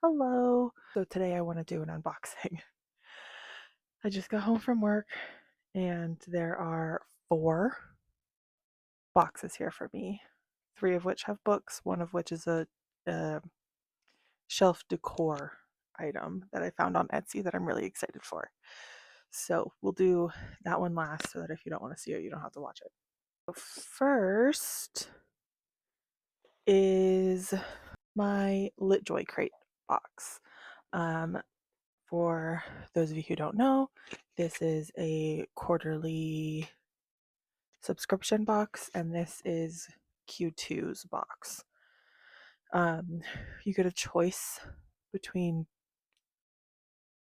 Hello. So today I want to do an unboxing. I just got home from work and there are 4 boxes here for me. 3 of which have books, one of which is a shelf decor item that I found on Etsy that I'm really excited for. So we'll do that one last so that if you don't want to see it, you don't have to watch it. So first is my LitJoy crate box. Um, For those of you who don't know, this is a quarterly subscription box, and this is Q2's box. You get a choice between,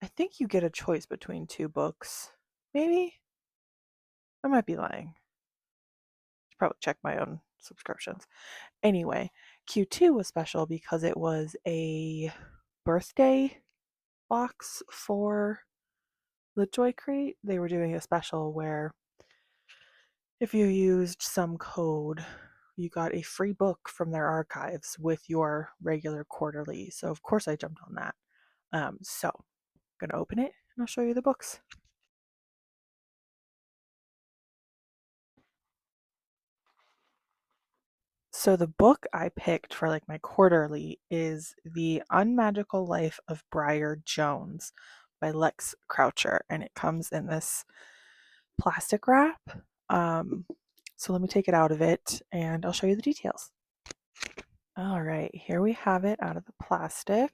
I think you get a choice between 2 books. Maybe? I might be lying. Should probably check my own subscriptions. Anyway, Q2 was special because it was a birthday box for LitJoy Crate. They were doing a special where if you used some code, you got a free book from their archives with your regular quarterly. So of course I jumped on that. So I'm gonna open it and I'll show you the books. So the book I picked for like my quarterly is The Unmagical Life of Briar Jones by Lex Croucher, and it comes in this plastic wrap. Um, so let me take it out of it and I'll show you the details. All right, here we have it out of the plastic.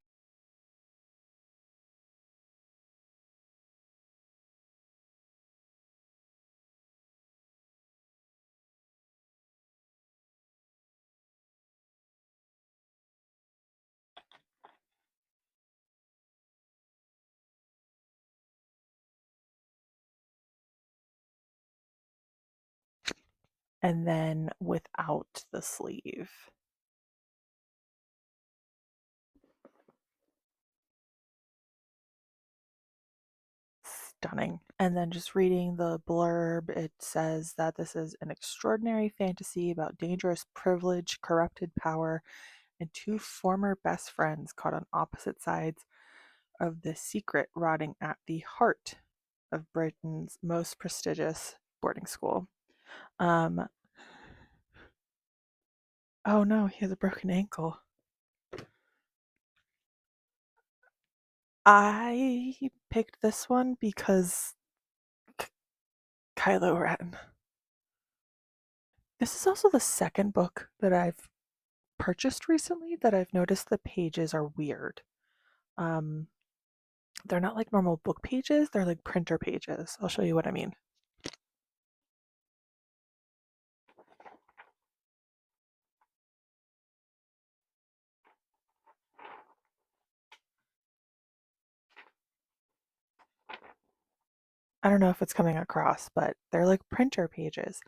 And then without the sleeve. Stunning. And then just reading the blurb, it says that this is an extraordinary fantasy about dangerous privilege, corrupted power, and 2 former best friends caught on opposite sides of the secret rotting at the heart of Britain's most prestigious boarding school. Um, oh no, he has a broken ankle. I picked this one because Kylo Ren. This is also the second book that I've purchased recently that I've noticed the pages are weird. Um, they're not like normal book pages, they're like printer pages. I'll show you what I mean. I don't know if it's coming across, but they're like printer pages.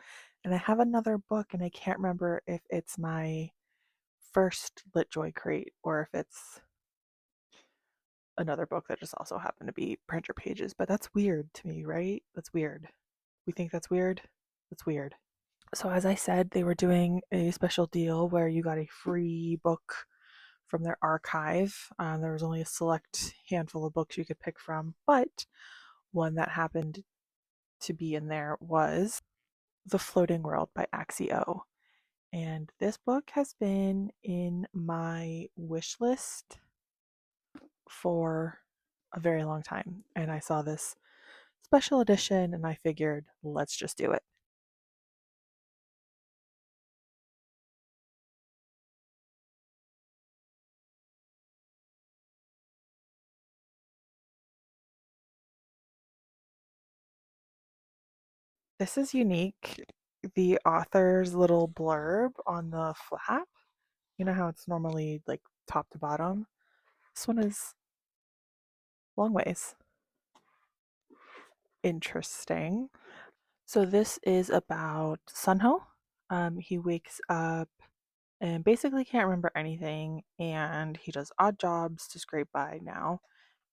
And I have another book, and I can't remember if it's my first LitJoy crate or if it's another book that just also happened to be printer pages. But that's weird to me, right? That's weird. We think that's weird? That's weird. So, as I said, they were doing a special deal where you got a free book from their archive. There was only a select handful of books you could pick from, but one that happened to be in there was The Floating World by Axio. And this book has been in my wish list for a very long time. And I saw this special edition and I figured, let's just do it. This is unique. The author's little blurb on the flap, you know how it's normally like top to bottom? This one is long ways. Interesting. So this is about Sunho. He wakes up and basically can't remember anything, and he does odd jobs to scrape by now.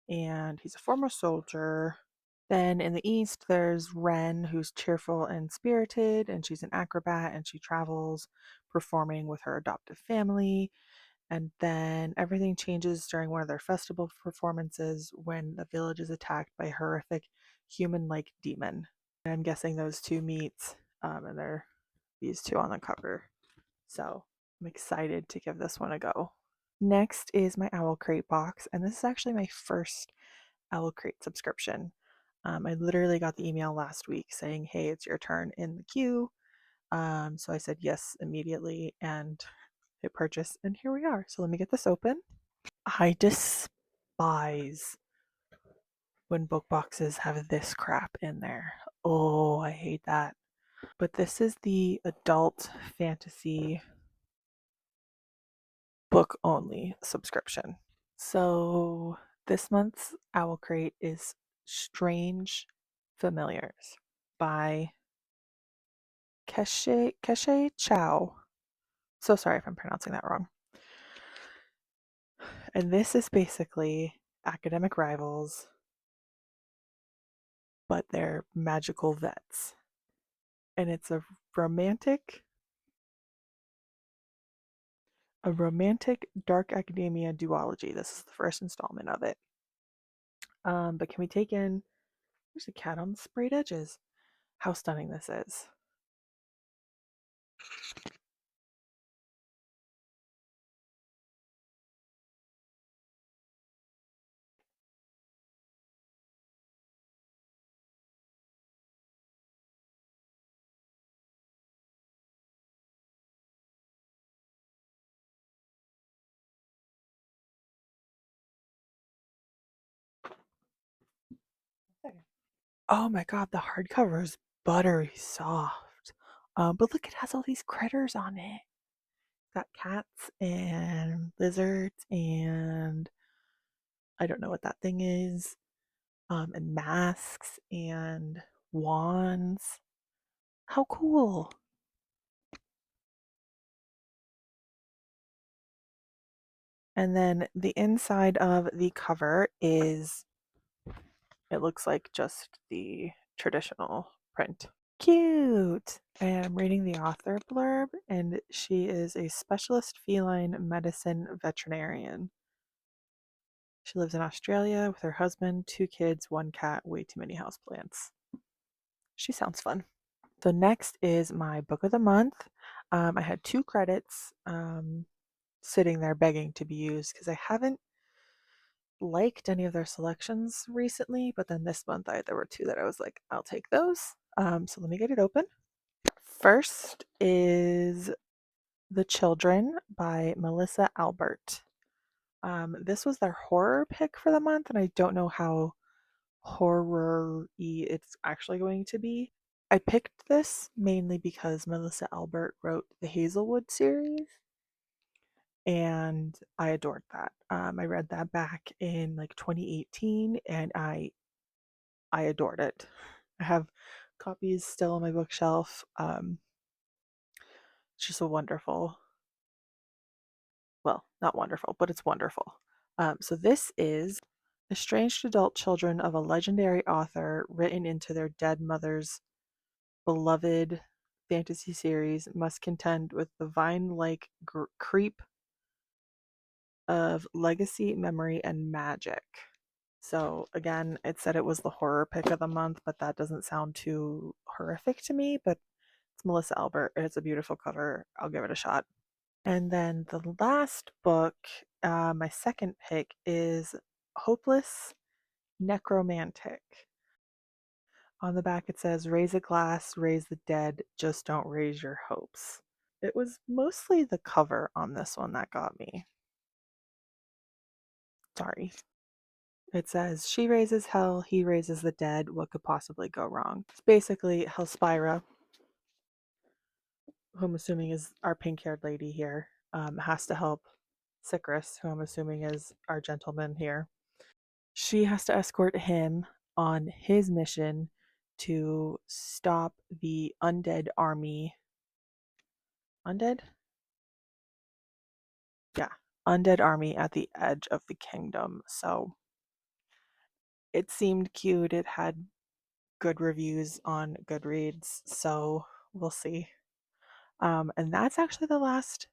And he's a former soldier. Then in the east, there's Ren, who's cheerful and spirited, and she's an acrobat and she travels performing with her adoptive family. And then everything changes during one of their festival performances when the village is attacked by a horrific human like demon. And I'm guessing those two meet, and they're these two on the cover. So I'm excited to give this one a go. Next is my Owlcrate box, and this is actually my first Owlcrate subscription. I literally got the email last week saying, hey, it's your turn in the queue. So I said yes immediately and hit purchase, and here we are. So let me get this open. I despise when book boxes have this crap in there. Oh, I hate that. But this is the adult fantasy book only subscription. So this month's Owlcrate is Strange Familiars by Keshe Chow. So sorry if I'm pronouncing that wrong. And this is basically academic rivals, but they're magical vets. And it's romantic a romantic dark academia duology. This is the first installment of it. But can we take in? There's a cat on the sprayed edges. How stunning this is. Oh my god, the hardcover is buttery soft. But look, it has all these critters on it. It's got cats and lizards and I don't know what that thing is. And masks and wands. How cool! And then the inside of the cover is, it looks like just the traditional print. Cute! And I'm reading the author blurb, and she is a specialist feline medicine veterinarian. She lives in Australia with her husband, 2 kids, 1 cat, way too many houseplants. She sounds fun. So next is my book of the month. I had 2 credits sitting there begging to be used because I haven't liked any of their selections recently, but then this month there were 2 that I was like, I'll take those. So let me get it open. First is The Children by Melissa Albert. This was their horror pick for the month, and I don't know how horror-y it's actually going to be. I picked this mainly because Melissa Albert wrote the Hazelwood series, and I adored that. I read that back in like 2018, and I adored it. I have copies still on my bookshelf. It's just a wonderful, well, not wonderful, but it's wonderful. So this is estranged adult children of a legendary author written into their dead mother's beloved fantasy series must contend with the vine-like creep of legacy, memory, and magic. So again, it said it was the horror pick of the month, but that doesn't sound too horrific to me. But it's Melissa Albert. It's a beautiful cover. I'll give it a shot. And then the last book, my second pick, is Hopeless Necromantic. On the back it says, raise a glass, raise the dead, just don't raise your hopes. It was mostly the cover on this one that got me. Sorry. It says, she raises hell, he raises the dead, what could possibly go wrong? It's basically Hellspira, who I'm assuming is our pink-haired lady here, has to help Sycris, who I'm assuming is our gentleman here. She has to escort him on his mission to stop the undead army. Undead? Yeah, undead army at the edge of the kingdom. So it seemed cute. It had good reviews on Goodreads, so we'll see. And that's actually the last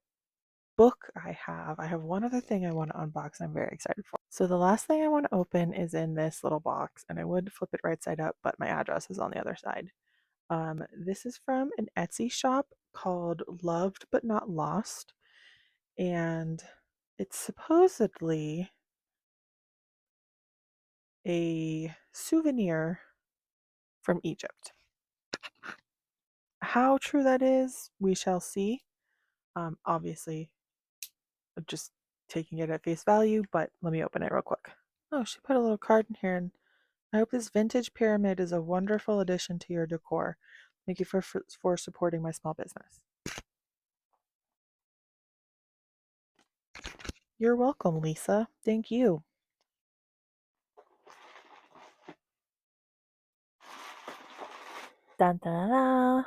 book I have one other thing I want to unbox and I'm very excited for. So the last thing I want to open is in this little box, and I would flip it right side up, but my address is on the other side. This is from an Etsy shop called Loved But Not Lost, and it's supposedly a souvenir from Egypt. How true that is, we shall see. Obviously, just taking it at face value, but let me open it real quick. Oh, she put a little card in here, and I hope this vintage pyramid is a wonderful addition to your decor. Thank you for supporting my small business. You're welcome, Lisa. Thank you. Dun dun dun.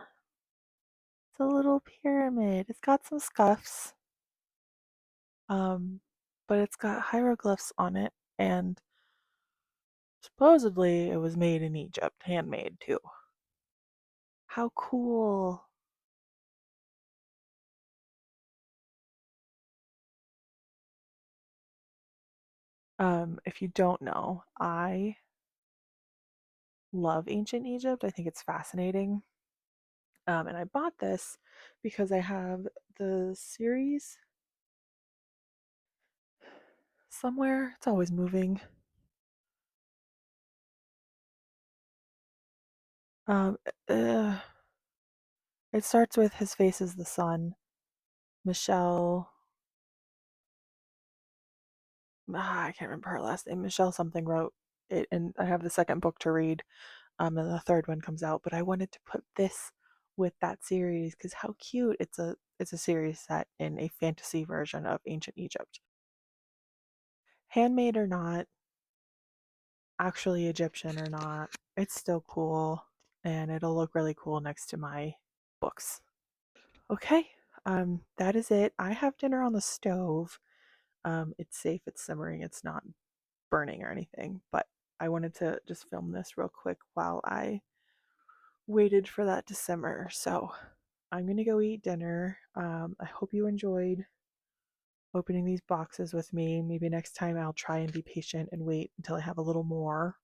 It's a little pyramid. It's got some scuffs, um, but it's got hieroglyphs on it, and supposedly it was made in Egypt, handmade too. How cool! If you don't know, I love ancient Egypt. I think it's fascinating. And I bought this because I have the series somewhere. It's always moving. Um, uh, it starts with His Face is the Sun. Michelle, I can't remember her last name. Michelle something wrote it, and I have the second book to read. And the third one comes out. But I wanted to put this with that series because how cute! It's a series set in a fantasy version of ancient Egypt. Handmade or not, actually Egyptian or not, it's still cool, and it'll look really cool next to my books. Okay, that is it. I have dinner on the stove. It's safe, it's simmering, it's not burning or anything, but I wanted to just film this real quick while I waited for that to simmer. So I'm gonna go eat dinner. I hope you enjoyed opening these boxes with me. Maybe next time I'll try and be patient and wait until I have a little more.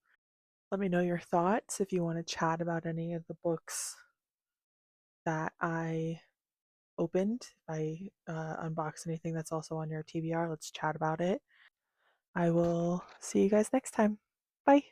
Let me know your thoughts if you want to chat about any of the books that I opened. If I unbox anything that's also on your TBR, let's chat about it. I will see you guys next time. Bye.